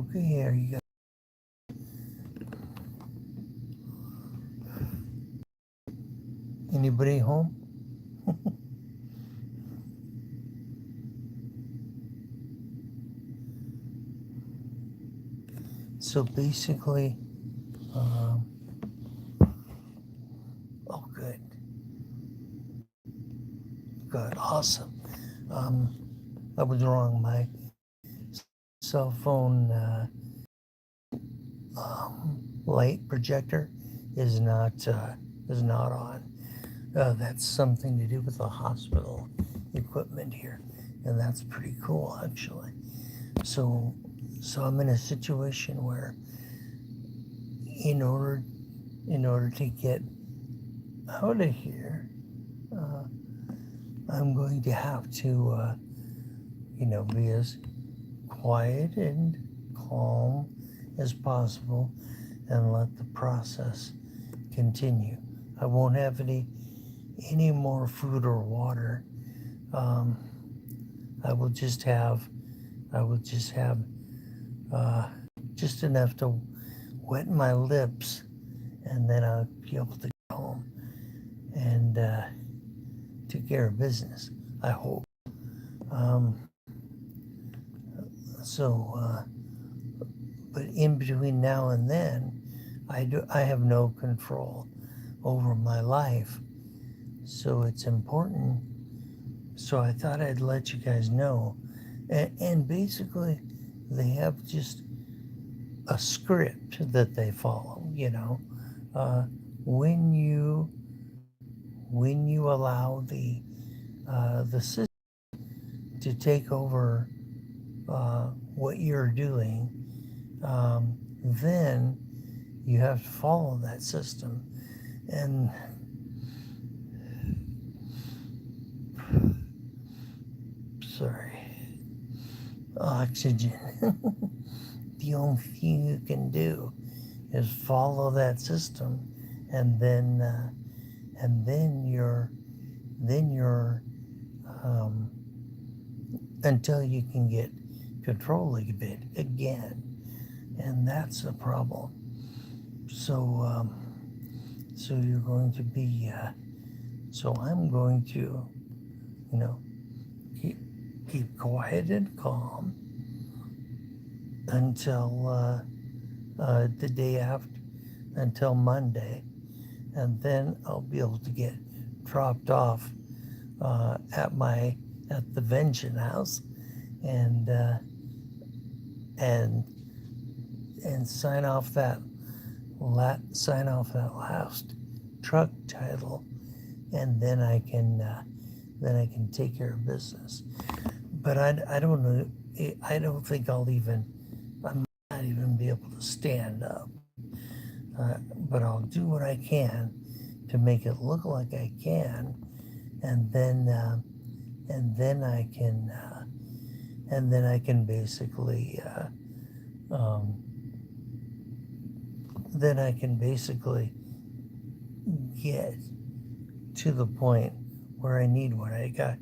Okay, are you guys? Anybody home? So basically, um, oh, good, good, awesome. Um, I was wrong. My cell phone light projector is not on. That's something to do with the hospital equipment here, and that's pretty cool actually. So, so I'm in a situation where, in order to get out of here, uh, I'm going to have to, be as quiet and calm as possible and let the process continue. I won't have any more food or water. Um, I will just have uh, just enough to wet my lips, and then I'll be able to go home and take care of business. I hope. Um, so, but in between now and then, I have no control over my life. So it's important. So I thought I'd let you guys know. And basically, they have just a script that they follow. Uh, when you allow the system to take over what you're doing, then you have to follow that system. And sorry, oxygen. The only thing you can do is follow that system, and then you're um, until you can get control of it again, and that's the problem. So so you're going to be so I'm going to you know keep quiet and calm until the day after, until Monday, and then I'll be able to get dropped off at the Vengeance House, and and sign off that last truck title, and then I can take care of business. But I don't know. I don't think I might not even be able to stand up. But I'll do what I can to make it look like I can, and then and then I can basically then I can basically get to the point where I need what I got,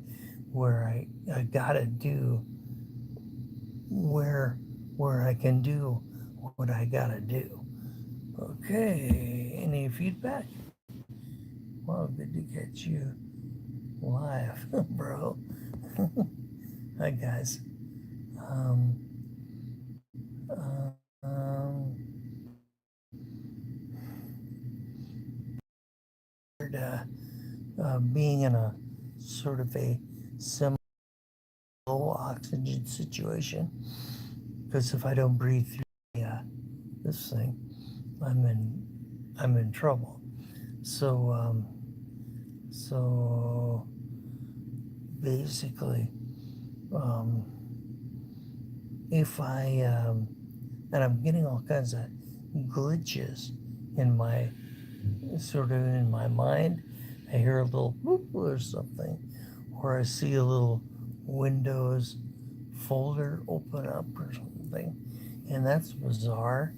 where I gotta do, where I can do what I gotta do. Okay, any feedback? Well, good to get you live, bro. Hi, guys. Um, um, being in a sort of a semi low oxygen situation, because if I don't breathe through this thing, I'm in trouble. So so basically, um, if I and I'm getting all kinds of glitches in my in my mind. I hear a little boop or something, or I see a little Windows folder open up or something, and that's bizarre.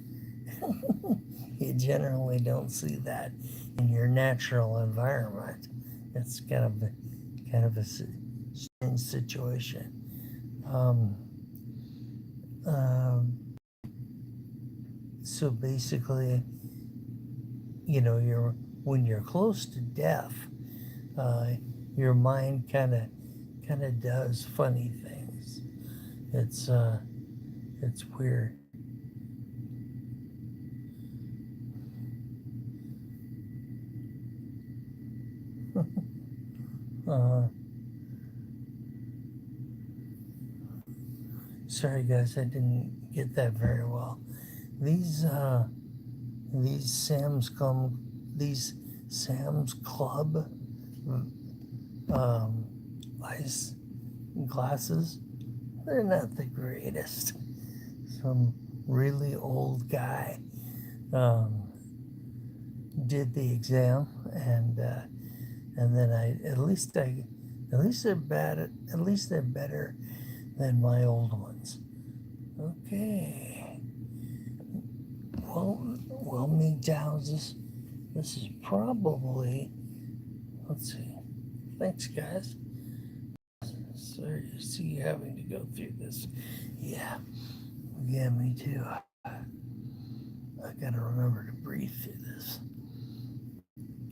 You generally don't see that in your natural environment. It's kind of a strange situation. Um, um, so basically, you know, when you're close to death, uh, your mind kind of does funny things. It's weird. uh, Sorry guys, I didn't get that very well. These these these Sam's Club um, ice glasses, they're not the greatest. Some really old guy um, did the exam, and then at least they're bad. At least they're better than my old ones. Okay. Well, McDowell's. This is probably. Let's see. Thanks, guys. Sorry to see you having to go through this. Yeah. Yeah, me too. I gotta remember to breathe through this.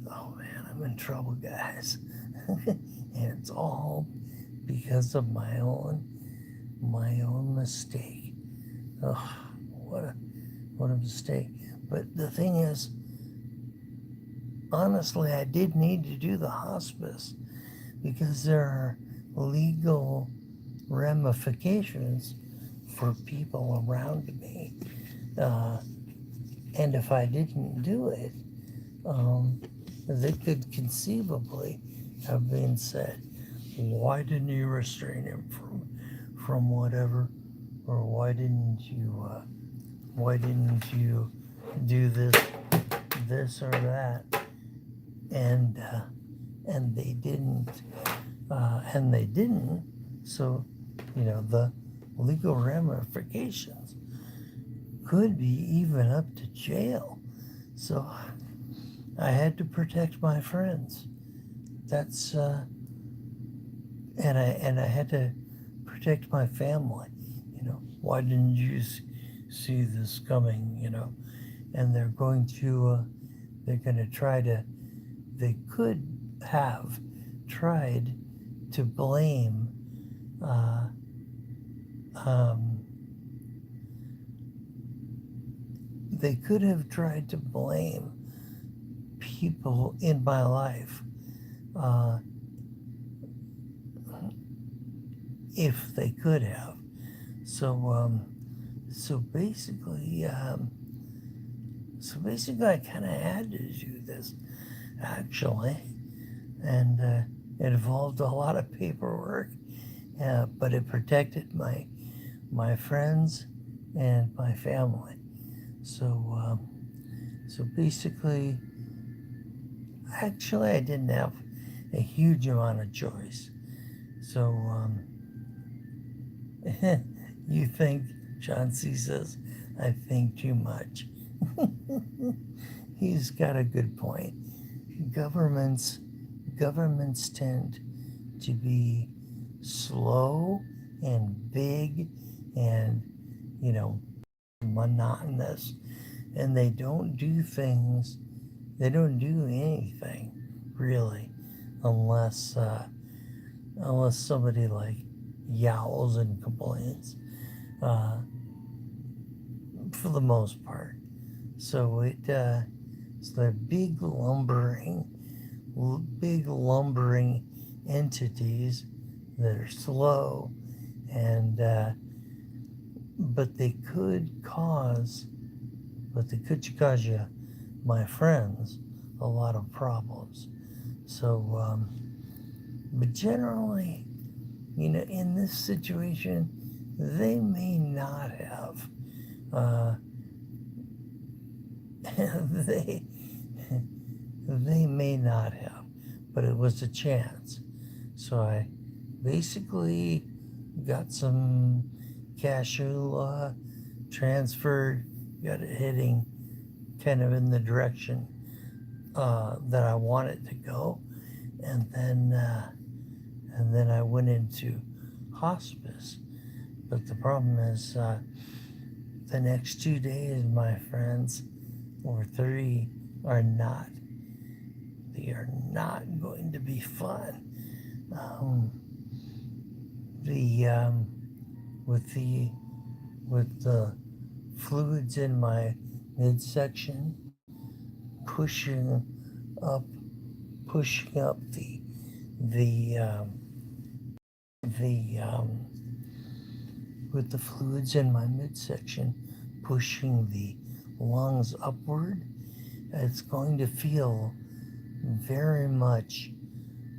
Oh man, I'm in trouble, guys. And it's all because of my own mistake. Oh, what a mistake. But the thing is, honestly, I did need to do the hospice because there are legal ramifications for people around me. And if I didn't do it, they could conceivably have been said, why didn't you restrain him from whatever, or why didn't you do this or that, and they didn't, so you know the legal ramifications could be even up to jail. So I had to protect my friends. That's and I had to protect my family. You know, why didn't you see this coming? You know, and they're going to try to. They could have tried to blame. Uh, um, they could have tried to blame people in my life if they could have. So basically, I kind of had to do this actually, and it involved a lot of paperwork, but it protected my friends and my family. So basically, actually, I didn't have a huge amount of choice. So you think, John C. says, I think too much. He's got a good point. Governments tend to be slow and big and, you know, monotonous, and they don't do anything really unless somebody like yowls and complains, for the most part. So so they're big lumbering entities that are slow, and but they could cause you, my friends, a lot of problems. So, but generally, you know, in this situation, they may not have. They may not have, but it was a chance. So I basically got some cashew transferred, got it heading kind of in the direction that I want it to go, and then I went into hospice. But the problem is, The next 2 days, my friends, or three, are not. They are not going to be fun. Um, the with the with the fluids in my midsection up, pushing up the the with the fluids in my midsection pushing the lungs upward. It's going to feel very much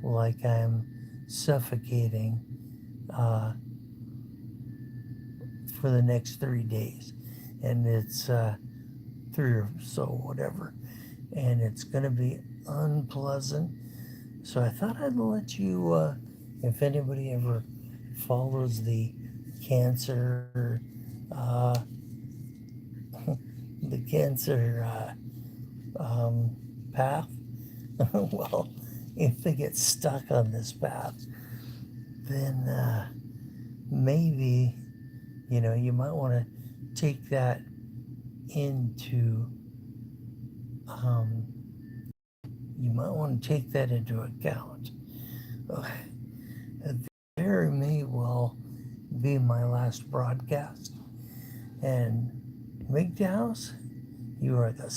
like I'm suffocating uh, for the next 3 days. And it's 3 or so, whatever. And it's going to be unpleasant. So I thought I'd let you, if anybody ever follows the cancer, the cancer path, well, if they get stuck on this path, then maybe, you might want to take that into, um, you might want to take that into account. There may well be my last broadcast. And MGTOWs, you are the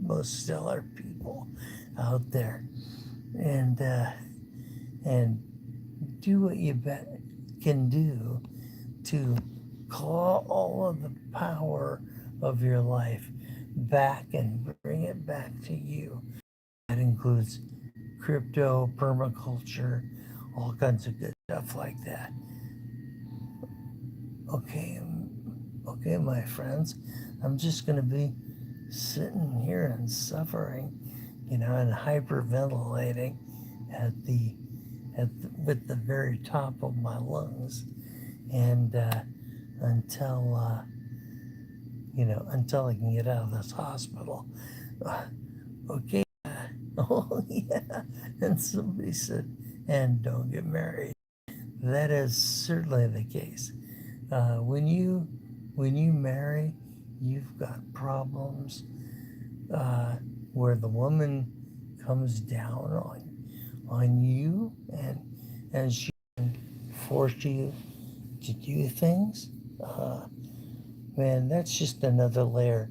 most stellar people out there. And do what you can do to claw all of the power of your life back and bring it back to you. That includes crypto, permaculture, all kinds of good stuff like that. Okay, my friends, I'm just going to be sitting here and suffering, and hyperventilating with the very top of my lungs, and until until I can get out of this hospital. Okay. Oh yeah. And somebody said, and don't get married. That is certainly the case. When you marry, you've got problems where the woman comes down on you and she can force you to do things. Man, that's just another layer,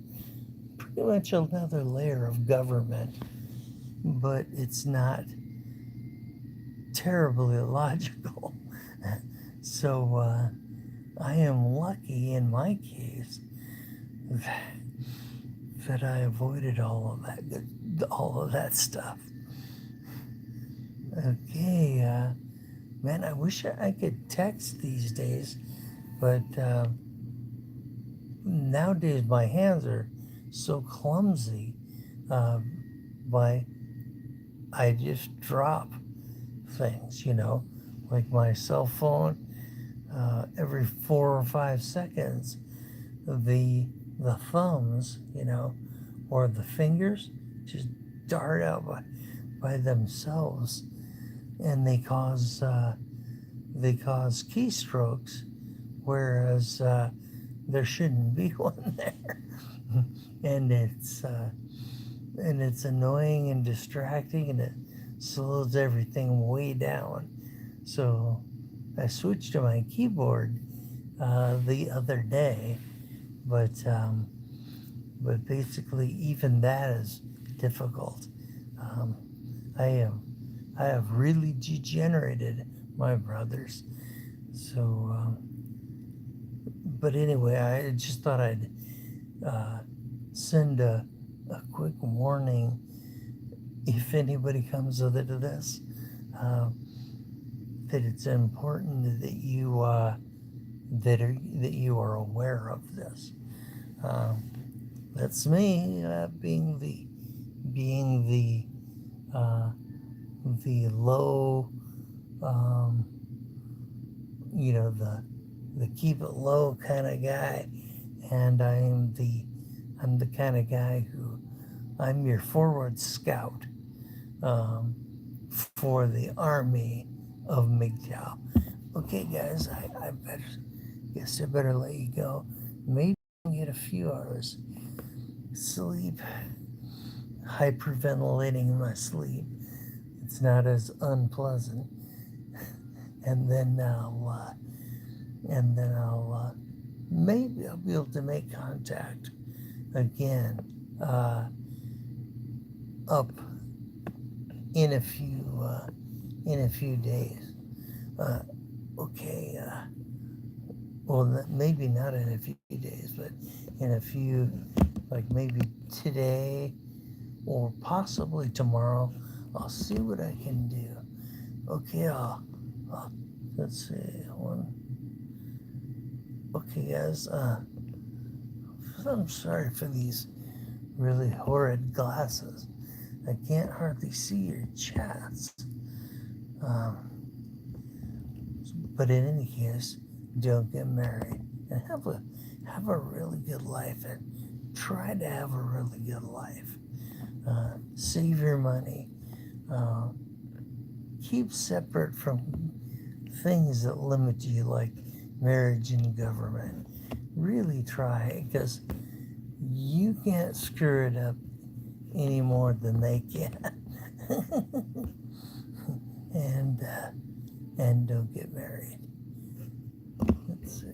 pretty much another layer of government, but it's not terribly illogical. So I am lucky in my case that I avoided all of that stuff. Okay, man, I wish I could text these days, but nowadays my hands are so clumsy. By I just drop things, like my cell phone. Every 4 or 5 seconds, the thumbs, or the fingers, just dart out by themselves, and they cause keystrokes, whereas there shouldn't be one there, and it's annoying and distracting, and it slows everything way down. So I switched to my keyboard the other day, but basically even that is difficult. I have really degenerated, my brothers. So, but anyway, I just thought I'd send a quick warning if anybody comes with it to this. That it's important that you that you are aware of this. That's me being the low, the keep it low kind of guy, and I'm the kind of guy I'm your forward scout for the army of MGTOW. Okay, guys, I better let you go. Maybe get a few hours sleep, hyperventilating in my sleep. It's not as unpleasant. And then maybe I'll be able to make contact again up in a few days. Okay. Well, maybe not in a few days, but in a few, like maybe today or possibly tomorrow. I'll see what I can do. Okay, let's see. Okay, guys. I'm sorry for these really horrid glasses. I can't hardly see your chats. But in any case, don't get married and have a really good life, and try to have a really good life. Save your money. Keep separate from things that limit you, like marriage and government. Really try, because you can't screw it up any more than they can. and don't get married. Let's see.